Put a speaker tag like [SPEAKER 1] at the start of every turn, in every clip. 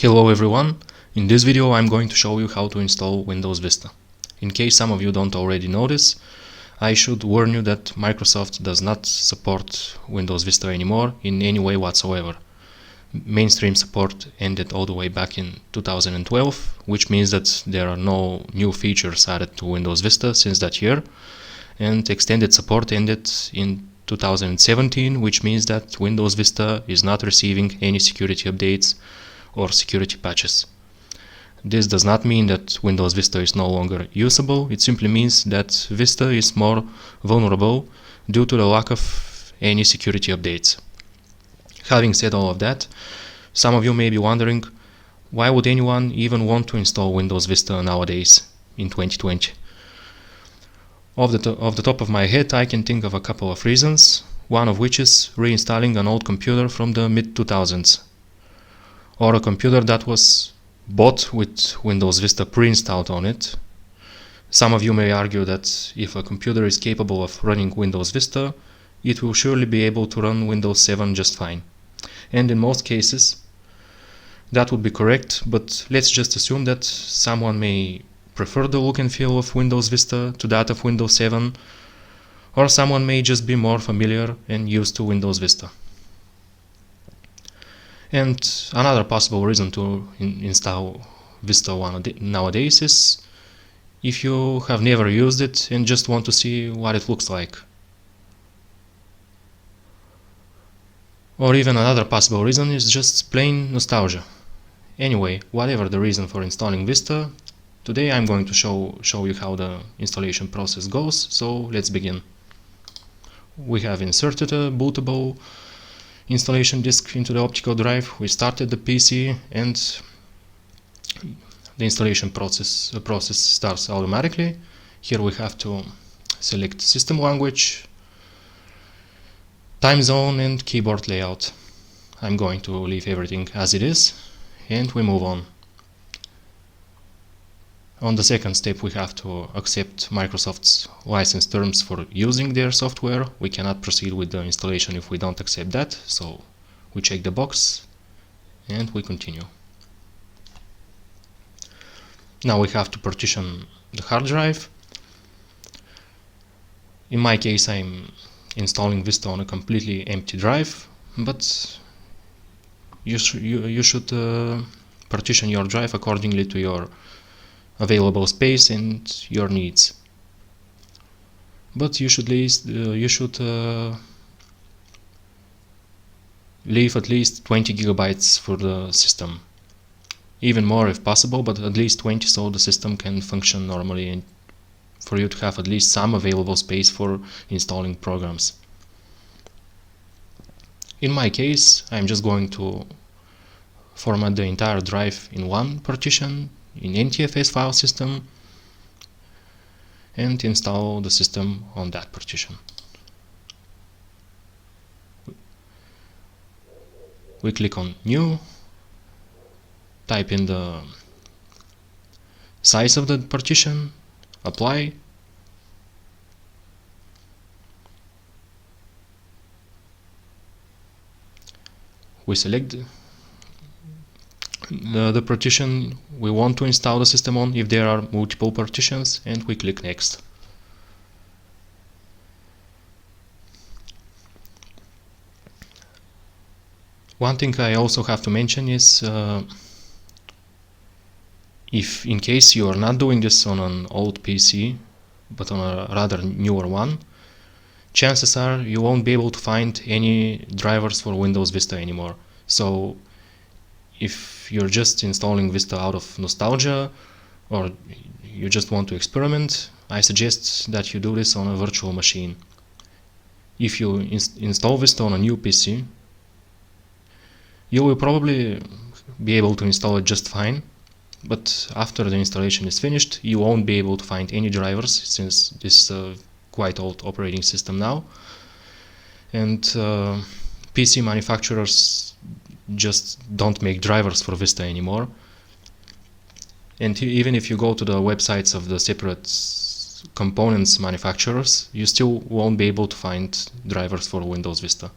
[SPEAKER 1] Hello everyone, in this video I'm going to show you how to install Windows Vista. In case some of you don't already know this, I should warn you that Microsoft does not support Windows Vista anymore in any way whatsoever. Mainstream support ended all the way back in 2012, which means that there are no new features added to Windows Vista since that year, and extended support ended in 2017, which means that Windows Vista is not receiving any security updates or security patches. This does not mean that Windows Vista is no longer usable, it simply means that Vista is more vulnerable due to the lack of any security updates. Having said all of that, some of you may be wondering, why would anyone even want to install Windows Vista nowadays in 2020? Off the top of my head, I can think of a couple of reasons, one of which is reinstalling an old computer from the mid-2000s. Or a computer that was bought with Windows Vista pre-installed on it. Some of you may argue that if a computer is capable of running Windows Vista, it will surely be able to run Windows 7 just fine. And in most cases, that would be correct, but let's just assume that someone may prefer the look and feel of Windows Vista to that of Windows 7, or someone may just be more familiar and used to Windows Vista. And another possible reason to install Vista nowadays is if you have never used it and just want to see what it looks like. Or even another possible reason is just plain nostalgia. Anyway, whatever the reason for installing Vista, today I'm going to show you how the installation process goes, so let's begin. We have inserted a bootable installation disk into the optical drive, we started the PC, and the installation process starts automatically. Here we have to select system language, time zone and keyboard layout. I'm going to leave everything as it is and we move on. On the second step, we have to accept Microsoft's license terms for using their software. We cannot proceed with the installation if we don't accept that, so we check the box and we continue. Now we have to partition the hard drive. In my case, I'm installing Vista on a completely empty drive, but you should partition your drive accordingly to your available space and your needs. But you should leave at least 20 gigabytes for the system. Even more if possible, but at least 20 so the system can function normally and for you to have at least some available space for installing programs. In my case, I'm just going to format the entire drive in one partition in NTFS file system and install the system on that partition. We click on New, type in the size of the partition, apply, we select the partition we want to install the system on if there are multiple partitions, and we click Next. One thing I also have to mention is if in case you are not doing this on an old PC but on a rather newer one, chances are you won't be able to find any drivers for Windows Vista anymore. So if you're just installing Vista out of nostalgia or you just want to experiment, I suggest that you do this on a virtual machine. If you install Vista on a new PC, you will probably be able to install it just fine, but after the installation is finished, you won't be able to find any drivers since this is a quite old operating system now, and PC manufacturers just don't make drivers for Vista anymore. And even if you go to the websites of the separate components manufacturers, you still won't be able to find drivers for Windows Vista.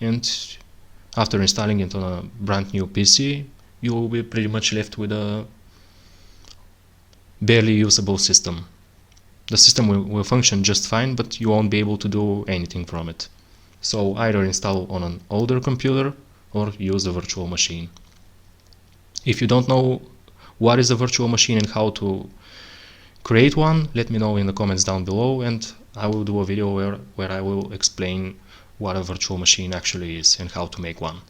[SPEAKER 1] And after installing it on a brand new PC, you will be pretty much left with a barely usable system. The system will function just fine, but you won't be able to do anything from it. So either install on an older computer or use a virtual machine. If you don't know what is a virtual machine and how to create one, let me know in the comments down below, and I will do a video where I will explain what a virtual machine actually is and how to make one.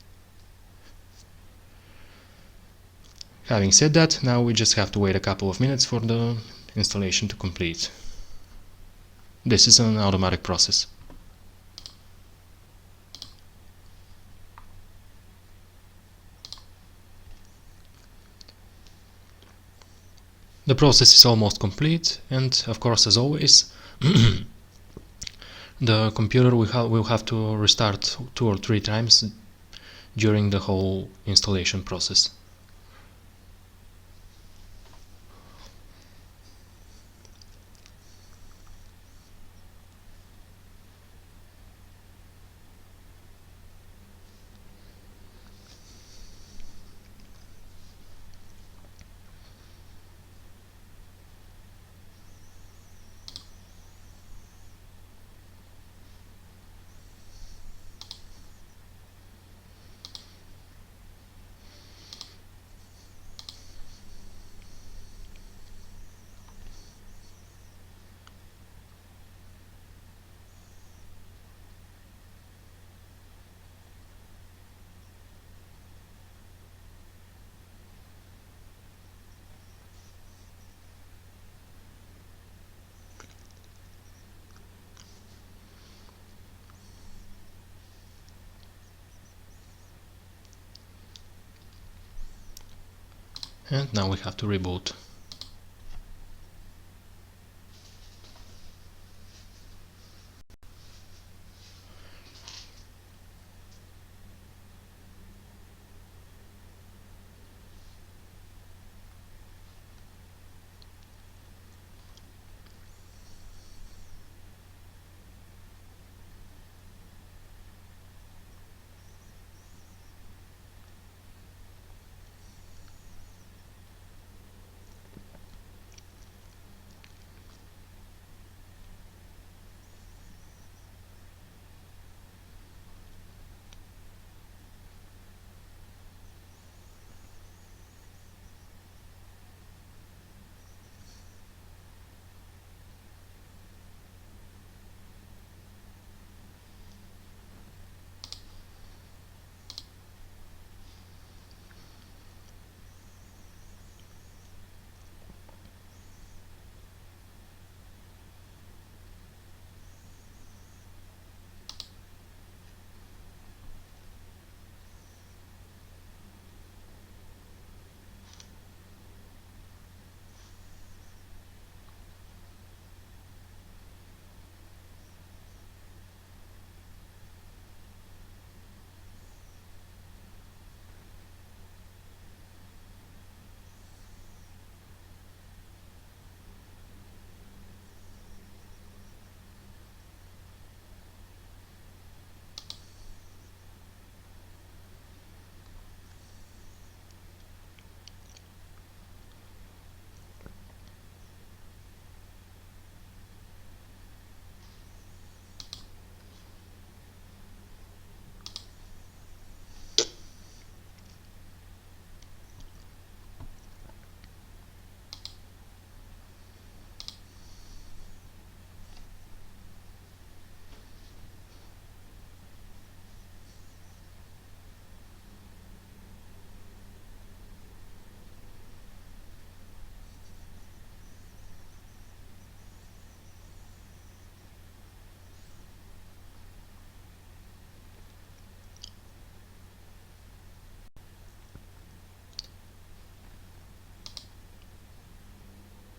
[SPEAKER 1] Having said that, now we just have to wait a couple of minutes for the installation to complete. This is an automatic process. The process is almost complete, and of course, as always, the computer will have to restart 2 or 3 times during the whole installation process. And now we have to reboot.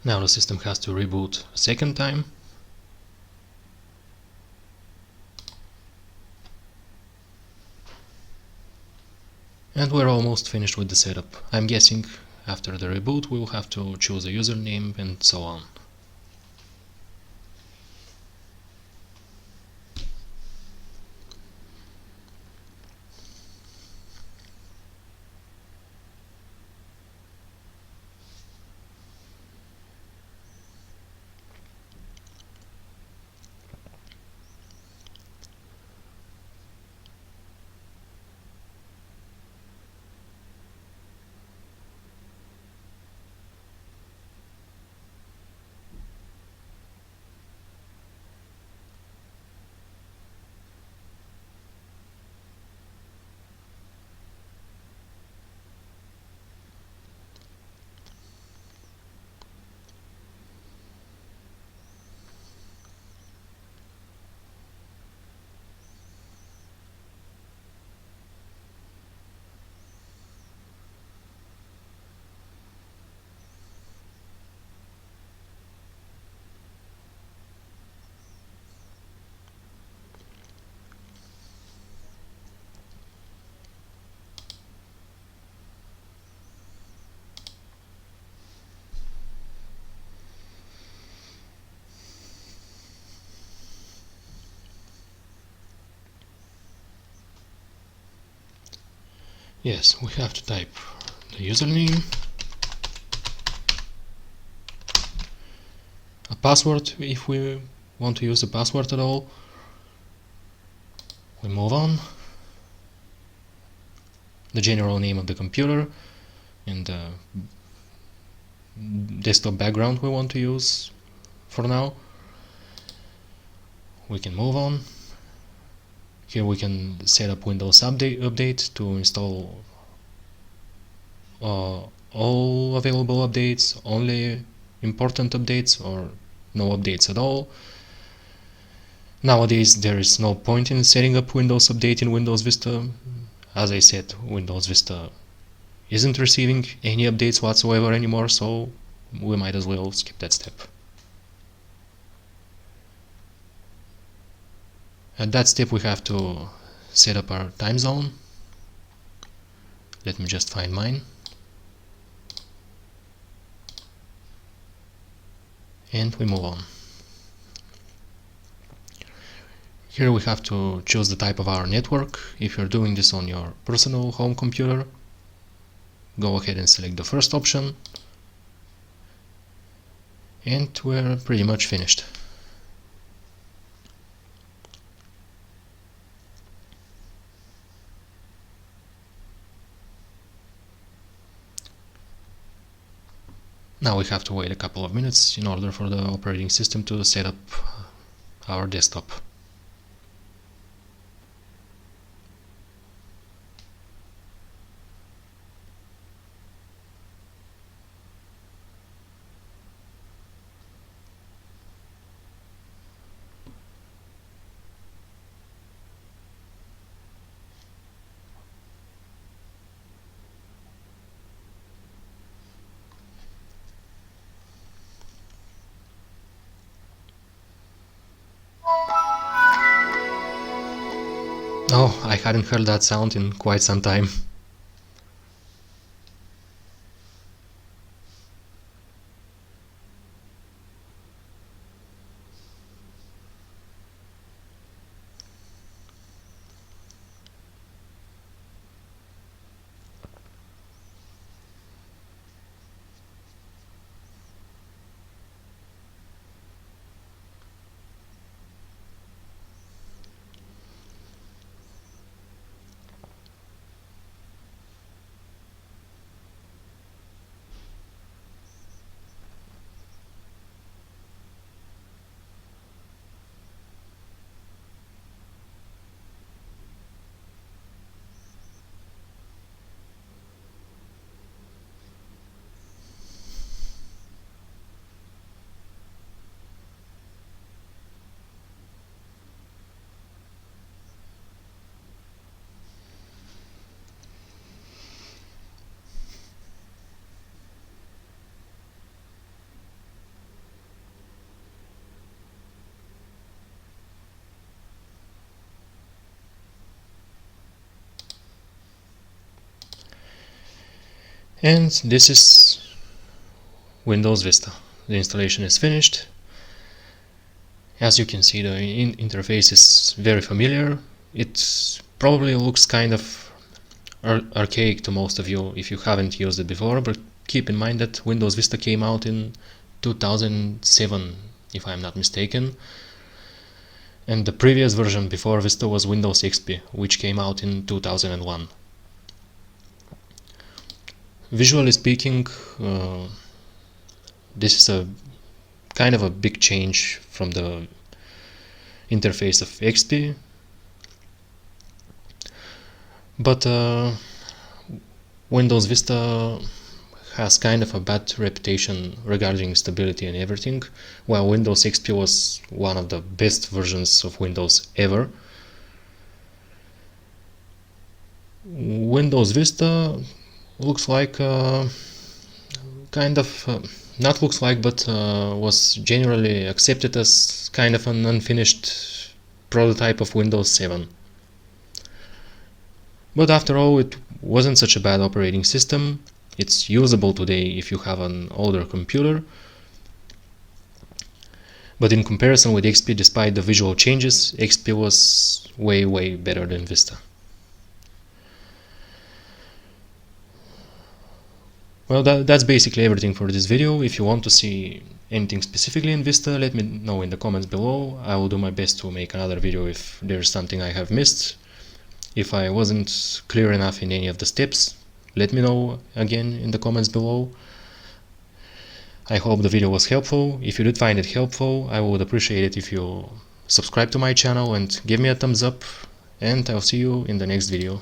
[SPEAKER 1] Now the system has to reboot a second time. And we're almost finished with the setup. I'm guessing after the reboot we'll have to choose a username and so on. Yes, we have to type the username, a password if we want to use a password at all. We move on. The general name of the computer and the desktop background we want to use for now. We can move on. Here we can set up Windows update to install all available updates, only important updates, or no updates at all. Nowadays there is no point in setting up Windows Update in Windows Vista. As I said, Windows Vista isn't receiving any updates whatsoever anymore, so we might as well skip that step. At that step we have to set up our time zone. Let me just find mine. And we move on. Here we have to choose the type of our network. If you're doing this on your personal home computer, go ahead and select the first option. And we're pretty much finished. Now we have to wait a couple of minutes in order for the operating system to set up our desktop. Oh, I hadn't heard that sound in quite some time. And this is Windows Vista. The installation is finished. As you can see, the interface is very familiar. It probably looks kind of archaic to most of you if you haven't used it before, but keep in mind that Windows Vista came out in 2007, if I'm not mistaken. And the previous version before Vista was Windows XP, which came out in 2001. Visually speaking, this is a kind of a big change from the interface of XP, but Windows Vista has kind of a bad reputation regarding stability and everything, while Windows XP was one of the best versions of Windows ever. Windows Vista looks like kind of not looks like, but was generally accepted as kind of an unfinished prototype of Windows 7. But after all, it wasn't such a bad operating system. It's usable today if you have an older computer. But in comparison with XP, despite the visual changes, XP was way better than Vista. Well, that's basically everything for this video. If you want to see anything specifically in Vista, let me know in the comments below. I will do my best to make another video if there's something I have missed. If I wasn't clear enough in any of the steps, let me know again in the comments below. I hope the video was helpful. If you did find it helpful, I would appreciate it if you subscribe to my channel and give me a thumbs up, and I'll see you in the next video.